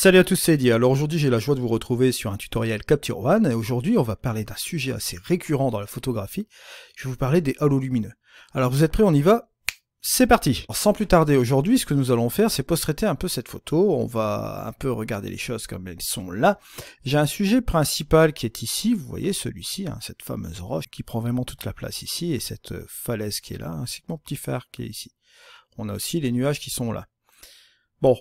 Salut à tous, c'est Eddie. Alors aujourd'hui j'ai la joie de vous retrouver sur un tutoriel Capture One et aujourd'hui on va parler d'un sujet assez récurrent dans la photographie. Je vais vous parler des halos lumineux. Alors vous êtes prêts, on y va? C'est parti! Alors, sans plus tarder, aujourd'hui ce que nous allons faire c'est post-traiter un peu cette photo. On va un peu regarder les choses comme elles sont là. J'ai un sujet principal qui est ici, vous voyez celui-ci, cette fameuse roche qui prend vraiment toute la place ici et cette falaise qui est là, ainsi que mon petit phare qui est ici. On a aussi les nuages qui sont là. Bon.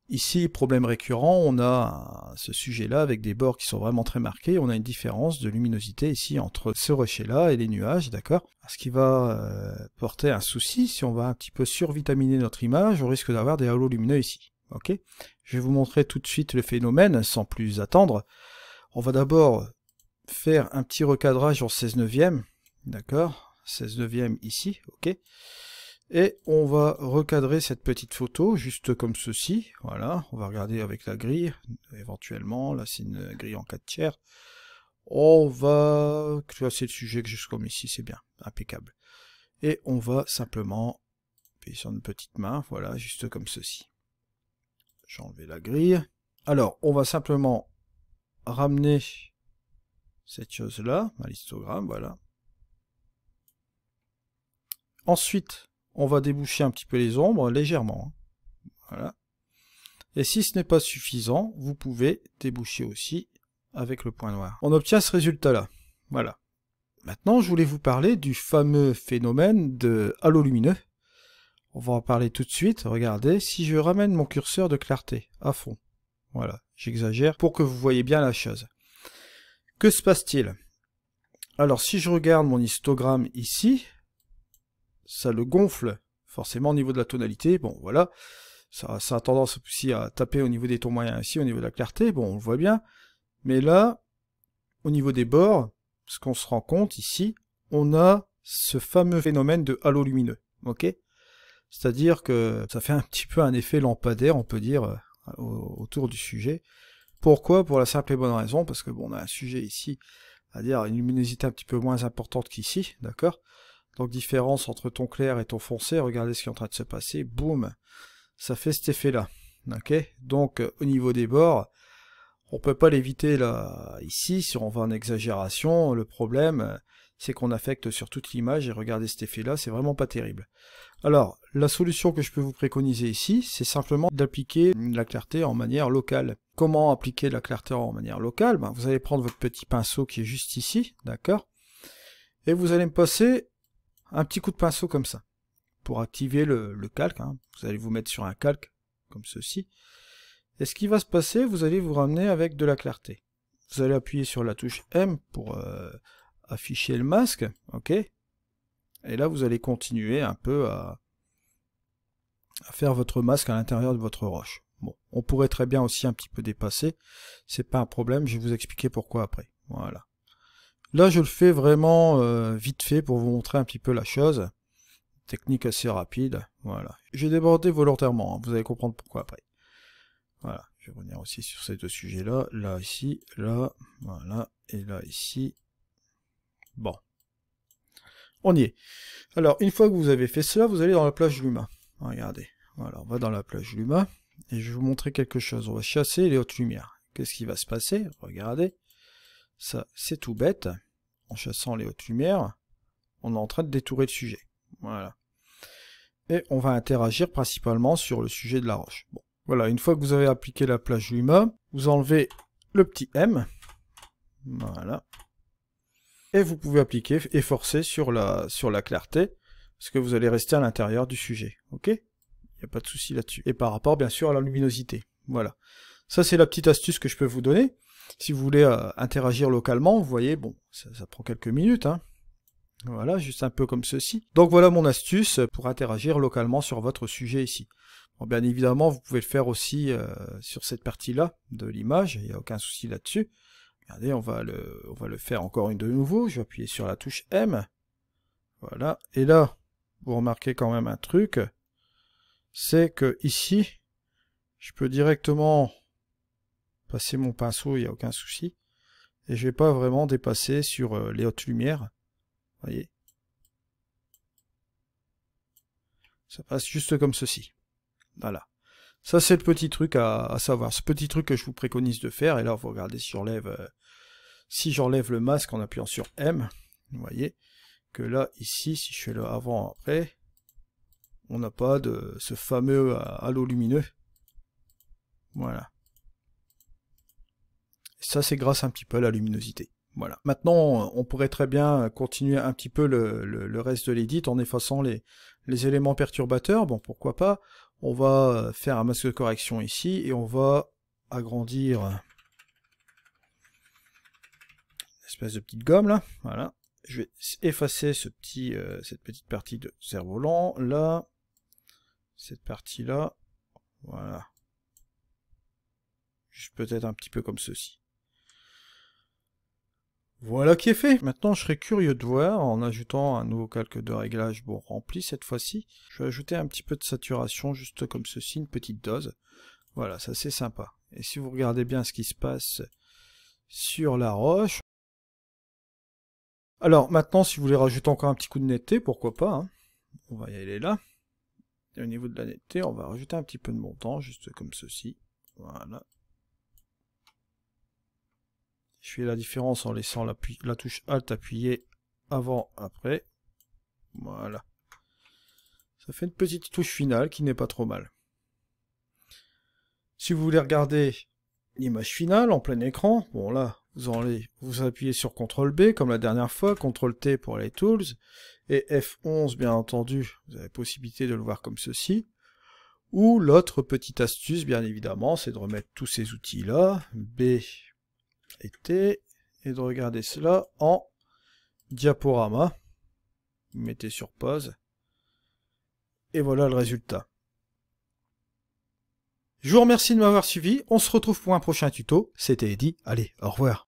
Ici, problème récurrent, on a ce sujet-là avec des bords qui sont vraiment très marqués. On a une différence de luminosité ici entre ce rocher-là et les nuages, d'accord? Ce qui va porter un souci, si on va un petit peu survitaminer notre image, on risque d'avoir des halos lumineux ici. Ok? Je vais vous montrer tout de suite le phénomène, sans plus attendre. On va d'abord faire un petit recadrage en 16/9, d'accord? 16/9 ici, ok? Et on va recadrer cette petite photo, juste comme ceci, voilà, on va regarder avec la grille, éventuellement, là c'est une grille en 4/3, on va classer le sujet juste comme ici, c'est bien, impeccable. Et on va simplement appuyer sur une petite main, voilà, juste comme ceci. J'ai enlevé la grille. Alors, on va simplement ramener cette chose-là, un histogramme, voilà. Ensuite, on va déboucher un petit peu les ombres, légèrement. Voilà. Et si ce n'est pas suffisant, vous pouvez déboucher aussi avec le point noir. On obtient ce résultat-là. Voilà. Maintenant, je voulais vous parler du fameux phénomène de halo lumineux. On va en parler tout de suite. Regardez, si je ramène mon curseur de clarté à fond, voilà, j'exagère pour que vous voyez bien la chose. Que se passe-t-il? Alors, si je regarde mon histogramme ici, ça le gonfle forcément au niveau de la tonalité, bon voilà, ça a tendance aussi à taper au niveau des tons moyens ici, au niveau de la clarté, bon on le voit bien, mais là, au niveau des bords, ce qu'on se rend compte ici, on a ce fameux phénomène de halo lumineux, ok? C'est-à-dire que ça fait un petit peu un effet lampadaire, on peut dire, autour du sujet. Pourquoi? Pour la simple et bonne raison, parce que bon, on a un sujet ici, c'est-à-dire une luminosité un petit peu moins importante qu'ici, d'accord? Donc différence entre ton clair et ton foncé, regardez ce qui est en train de se passer, boum, ça fait cet effet-là. Ok? Donc au niveau des bords, on peut pas l'éviter là, ici, si on va en exagération, le problème c'est qu'on affecte sur toute l'image, et regardez cet effet-là, c'est vraiment pas terrible. Alors, la solution que je peux vous préconiser ici, c'est simplement d'appliquer la clarté en manière locale. Comment appliquer la clarté en manière locale? Ben, vous allez prendre votre petit pinceau qui est juste ici, d'accord? Et vous allez me passer un petit coup de pinceau comme ça, pour activer le calque, vous allez vous mettre sur un calque, comme ceci, et ce qui va se passer, vous allez vous ramener avec de la clarté. Vous allez appuyer sur la touche M pour afficher le masque, ok, et là vous allez continuer un peu à faire votre masque à l'intérieur de votre roche. Bon, on pourrait très bien aussi un petit peu dépasser, c'est pas un problème, je vais vous expliquer pourquoi après, voilà. Là, je le fais vraiment vite fait pour vous montrer un petit peu la chose. Technique assez rapide, voilà. J'ai débordé volontairement, vous allez comprendre pourquoi après. Voilà, je vais revenir aussi sur ces deux sujets-là. Là, ici, là, voilà, et là, ici. Bon. On y est. Alors, une fois que vous avez fait cela, vous allez dans la plage Luma. Regardez, voilà, on va dans la plage Luma, et je vais vous montrer quelque chose. On va chasser les hautes lumières. Qu'est-ce qui va se passer? Regardez. Ça, c'est tout bête. En chassant les hautes lumières, on est en train de détourer le sujet. Voilà. Et on va interagir principalement sur le sujet de la roche. Bon. Voilà, une fois que vous avez appliqué la plage Luma, vous enlevez le petit M. Voilà. Et vous pouvez appliquer et forcer sur la clarté, parce que vous allez rester à l'intérieur du sujet. Ok? Il n'y a pas de souci là-dessus. Et par rapport, bien sûr, à la luminosité. Voilà. Ça, c'est la petite astuce que je peux vous donner. Si vous voulez interagir localement, vous voyez, bon, ça prend quelques minutes, Voilà, juste un peu comme ceci. Donc voilà mon astuce pour interagir localement sur votre sujet ici. Bon, bien évidemment, vous pouvez le faire aussi sur cette partie-là de l'image, il n'y a aucun souci là-dessus. Regardez, on va le faire encore une de nouveau. Je vais appuyer sur la touche M. Voilà, et là, vous remarquez quand même un truc, c'est que ici, je peux directement passer mon pinceau, il n'y a aucun souci. Et je ne vais pas vraiment dépasser sur les hautes lumières. Voyez, ça passe juste comme ceci. Voilà. Ça, c'est le petit truc à savoir. Ce petit truc que je vous préconise de faire. Et là, vous regardez si j'enlève le masque en appuyant sur M. Vous voyez que là, ici, si je fais le avant-après, on n'a pas de ce fameux halo lumineux. Voilà. Et ça, c'est grâce un petit peu à la luminosité. Voilà. Maintenant, on pourrait très bien continuer un petit peu le reste de l'édit en effaçant les éléments perturbateurs. Bon, pourquoi pas. On va faire un masque de correction ici et on va agrandir une espèce de petite gomme là. Voilà. Je vais effacer cette petite partie de cerf-volant là. Cette partie là. Voilà. Juste peut-être un petit peu comme ceci. Voilà qui est fait. Maintenant, je serais curieux de voir, en ajoutant un nouveau calque de réglage, bon, rempli cette fois-ci, je vais ajouter un petit peu de saturation, juste comme ceci, une petite dose. Voilà, ça c'est sympa. Et si vous regardez bien ce qui se passe sur la roche... Alors, maintenant, si vous voulez rajouter encore un petit coup de netteté, pourquoi pas, hein. On va y aller là. Et au niveau de la netteté, on va rajouter un petit peu de montant, juste comme ceci. Voilà. Je fais la différence en laissant la touche Alt appuyée avant, après. Voilà. Ça fait une petite touche finale qui n'est pas trop mal. Si vous voulez regarder l'image finale en plein écran, bon là, vous appuyez sur CTRL B comme la dernière fois, CTRL T pour les tools, et F11 bien entendu, vous avez la possibilité de le voir comme ceci. Ou l'autre petite astuce, bien évidemment, c'est de remettre tous ces outils-là, B et T, et de regarder cela en diaporama. Vous mettez sur pause, et voilà le résultat. Je vous remercie de m'avoir suivi, on se retrouve pour un prochain tuto, c'était Eddy, allez, au revoir.